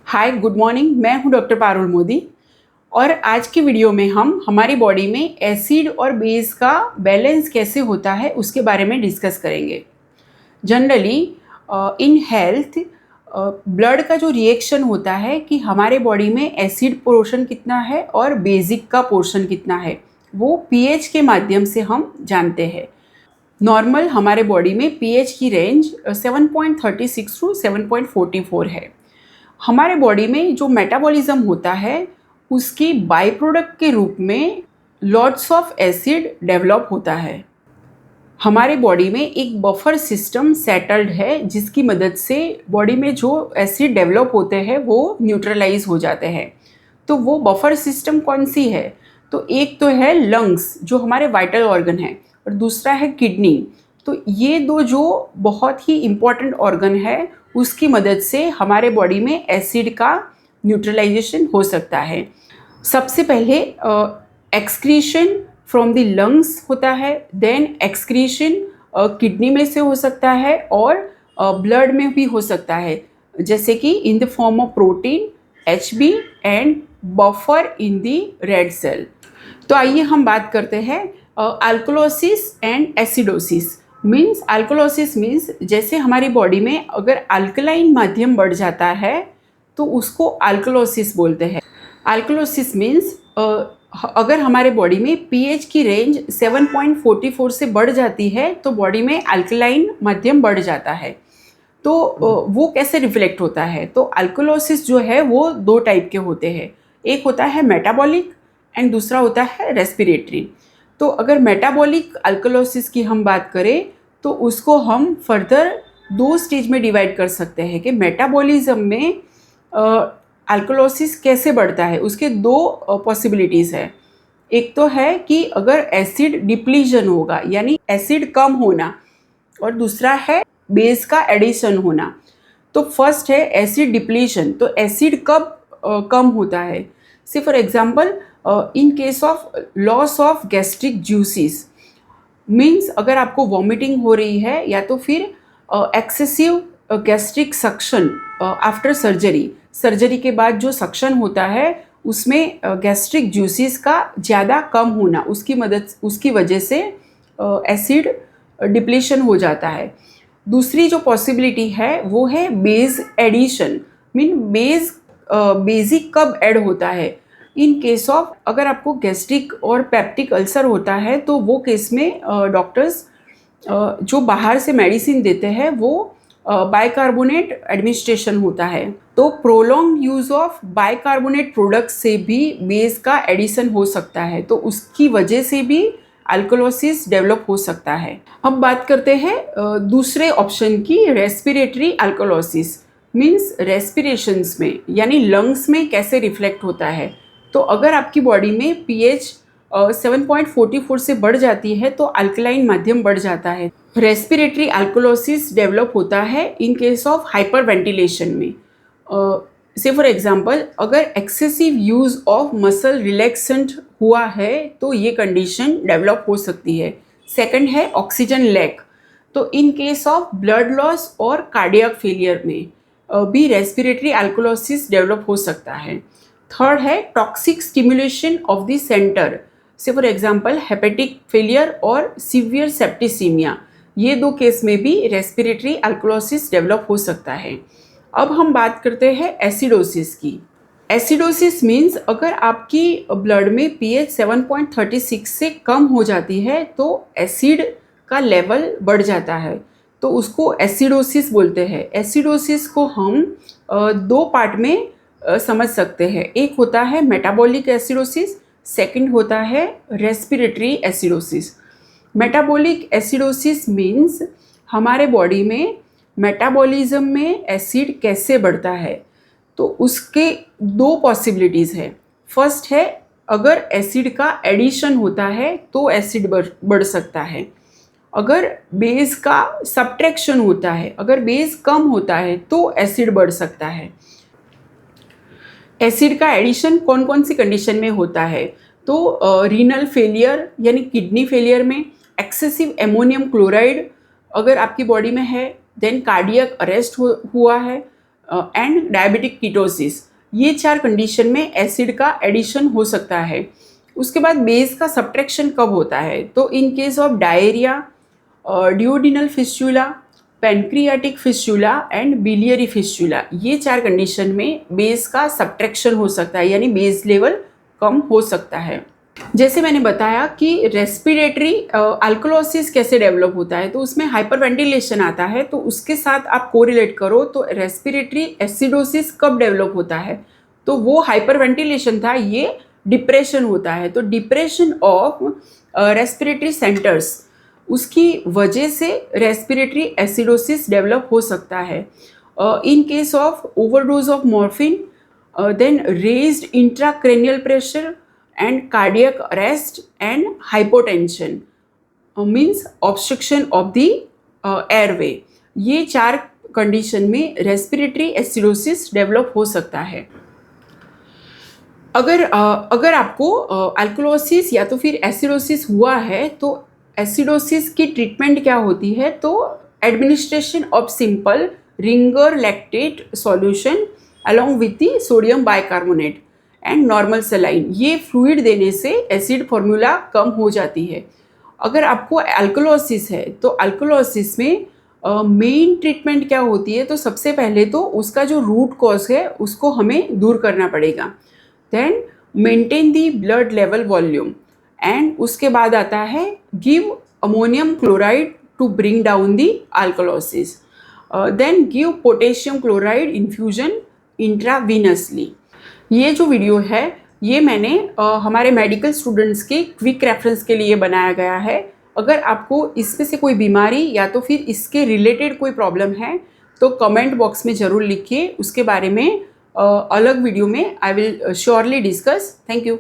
Hi good morning. मैं हूं doctor Parul Modi और आज की वीडियो में हम हमारी बॉडी में एसिड और बेस का बैलेंस कैसे होता है उसके बारे में डिस्कस करेंगे। जनरली इन हेल्थ ब्लड का जो रिएक्शन होता है कि हमारे बॉडी में एसिड पोर्शन कितना है और बेसिक का पोर्शन कितना है, वो पीएच के माध्यम से हम जानते हैं। नॉर्मल हमारे बॉडी में पीएच की रेंज 7.36 टू 7.44 है। हमारे बॉडी में जो मेटाबॉलिज्म होता है उसकी बाय प्रोडक्ट के रूप में लॉट्स ऑफ एसिड डेवलप होता है। हमारे बॉडी में एक बफर सिस्टम सेटल्ड है जिसकी मदद से बॉडी में जो एसिड डेवलप होते हैं वो न्यूट्रलाइज हो जाते हैं। तो वो बफर सिस्टम कौन सी है? तो एक तो है लंग्स जो हमारे वाइटल ऑर्गन है और दूसरा है किडनी। तो ये दो जो बहुत ही इम्पॉर्टेंट ऑर्गन है उसकी मदद से हमारे बॉडी में एसिड का न्यूट्रलाइजेशन हो सकता है। सबसे पहले एक्सक्रीशन फ्रॉम द लंग्स होता है, देन एक्सक्रीशन किडनी में से हो सकता है और ब्लड में भी हो सकता है, जैसे कि in the form of protein HB and buffer in the red cell. तो आइए हम बात करते हैं alkalosis and acidosis. Means alkalosis means जैसे हमारी बॉडी में अगर अल्कलाइन माध्यम बढ़ जाता है तो उसको अल्कलोसिस बोलते हैं। अल्कलोसिस मीन्स अगर हमारे बॉडी में पीएच की रेंज 7.44 से बढ़ जाती है तो बॉडी में अल्कलाइन माध्यम बढ़ जाता है। तो वो कैसे रिफ्लेक्ट होता है? तो अल्कलोसिस जो है वो दो टाइप के होते हैं, एक होता है मेटाबॉलिक एंड दूसरा होता है रेस्पिरेटरी। तो अगर मेटाबॉलिक अल्कलोसिस की हम बात करें तो उसको हम फर्दर दो स्टेज में डिवाइड कर सकते हैं कि मेटाबॉलिज्म में अल्कलोसिस कैसे बढ़ता है। उसके दो पॉसिबिलिटीज़ है। एक तो है कि अगर एसिड डिप्लीशन होगा यानी एसिड कम होना, और दूसरा है बेस का एडिशन होना। तो फर्स्ट है एसिड डिप्लीशन। तो एसिड कब कम होता है? से for example in case of loss of gastric juices, means अगर आपको वॉमिटिंग हो रही है या तो फिर excessive gastric suction after surgery के बाद जो सक्शन होता है उसमें गैस्ट्रिक जूसेस का ज़्यादा कम होना, उसकी वजह से एसिड डिप्लीशन हो जाता है। दूसरी जो पॉसिबिलिटी है वो है बेस एडिशन। बेसिक कब ऐड होता है? इन केस ऑफ अगर आपको गैस्ट्रिक और पेप्टिक अल्सर होता है तो वो केस में डॉक्टर्स जो बाहर से मेडिसिन देते हैं वो बाइकार्बोनेट एडमिनिस्ट्रेशन होता है। तो prolong use of bicarbonate products से भी बेस का एडिशन हो सकता है, तो उसकी वजह से भी अल्कलोसिस डेवलप हो सकता है। अब बात करते हैं दूसरे ऑप्शन की, रेस्पिरेटरी अल्कलोसिस। मीन्स रेस्पिरेशंस में यानी लंग्स में कैसे रिफ्लेक्ट होता है। तो अगर आपकी बॉडी में पीएच 7.44 से बढ़ जाती है तो अल्कलाइन माध्यम बढ़ जाता है। रेस्पिरेटरी अल्कलोसिस डेवलप होता है in case of hyper ventilation में। से फॉर एग्जांपल अगर excessive use of muscle relaxant हुआ है तो ये कंडीशन डेवलप हो सकती है। सेकंड है ऑक्सीजन लैक। तो in case of blood loss और कार्डियक फेलियर में भी रेस्पिरेटरी अल्कलोसिस डेवलप हो सकता है। थर्ड है toxic stimulation of the centre. से फॉर एग्जांपल हेपेटिक फेलियर और सीवियर सेप्टिसीमिया, ये दो केस में भी रेस्पिरेटरी अल्कलोसिस डेवलप हो सकता है। अब हम बात करते हैं एसिडोसिस की। एसिडोसिस मीन्स अगर आपकी ब्लड में पीएच 7.36 से कम हो जाती है तो एसिड का लेवल बढ़ जाता है, तो उसको एसिडोसिस बोलते हैं। एसिडोसिस को हम दो पार्ट में समझ सकते हैं। एक होता है मेटाबॉलिक एसिडोसिस, सेकंड होता है respiratory acidosis. Metabolic acidosis means हमारे बॉडी में मेटाबॉलिज्म में एसिड कैसे बढ़ता है। तो उसके दो पॉसिबिलिटीज़ है। फर्स्ट है अगर एसिड का एडिशन होता है तो एसिड बढ़ सकता है। अगर बेस का सब्ट्रैक्शन होता है, अगर बेस कम होता है तो एसिड बढ़ सकता है। एसिड का एडिशन कौन कौन सी कंडीशन में होता है? तो रीनल फेलियर यानी किडनी फेलियर में, एक्सेसिव एमोनियम क्लोराइड अगर आपकी बॉडी में है, देन कार्डियक अरेस्ट हुआ है, एंड डायबिटिक कीटोसिस। ये 4 कंडीशन में एसिड का एडिशन हो सकता है। उसके बाद बेस का सब्ट्रैक्शन कब होता है? तो in case of diarrhoea, duodenal fistula, pancreatic fistula and biliary fistula, ये 4 कंडीशन में बेस का सब्ट्रैक्शन हो सकता है, यानी बेस लेवल कम हो सकता है। जैसे मैंने बताया कि रेस्पिरेटरी अल्कोलोसिस कैसे डेवलप होता है, तो उसमें हाइपरवेंटिलेशन आता है, तो उसके साथ आप कोरिलेट करो तो रेस्पिरेटरी एसिडोसिस कब डेवलप होता है, तो वो हाइपरवेंटिलेशन था, ये डिप्रेशन होता है। तो डिप्रेशन ऑफ रेस्पिरेटरी सेंटर्स, उसकी वजह से रेस्पिरेटरी एसिडोसिस डेवलप हो सकता है। In case of overdose of morphine, then raised intracranial pressure and cardiac arrest and hypotension, means obstruction of the airway, ये 4 कंडीशन में रेस्पिरेटरी एसिडोसिस डेवलप हो सकता है। अगर आपको अल्कोलोसिस या तो फिर एसिडोसिस हुआ है तो एसिडोसिस की ट्रीटमेंट क्या होती है, तो administration of simple Ringer lactate solution along with the sodium bicarbonate and normal saline, ये फ्लूइड देने से एसिड फॉर्मूला कम हो जाती है। अगर आपको अल्कोलोसिस है तो अल्कोलोसिस में मेन ट्रीटमेंट क्या होती है, तो सबसे पहले तो उसका जो रूट कॉज है उसको हमें दूर करना पड़ेगा। Then maintain the blood level volume, and उसके बाद आता है give ammonium chloride to bring down the alkalosis, then give potassium chloride infusion intravenously. ये जो वीडियो है ये मैंने हमारे मेडिकल स्टूडेंट्स के क्विक रेफरेंस के लिए बनाया गया है। अगर आपको इसमें से कोई बीमारी या तो फिर इसके रिलेटेड कोई प्रॉब्लम है तो कमेंट बॉक्स में ज़रूर लिखिए, उसके बारे में अलग वीडियो में I will surely discuss. Thank you.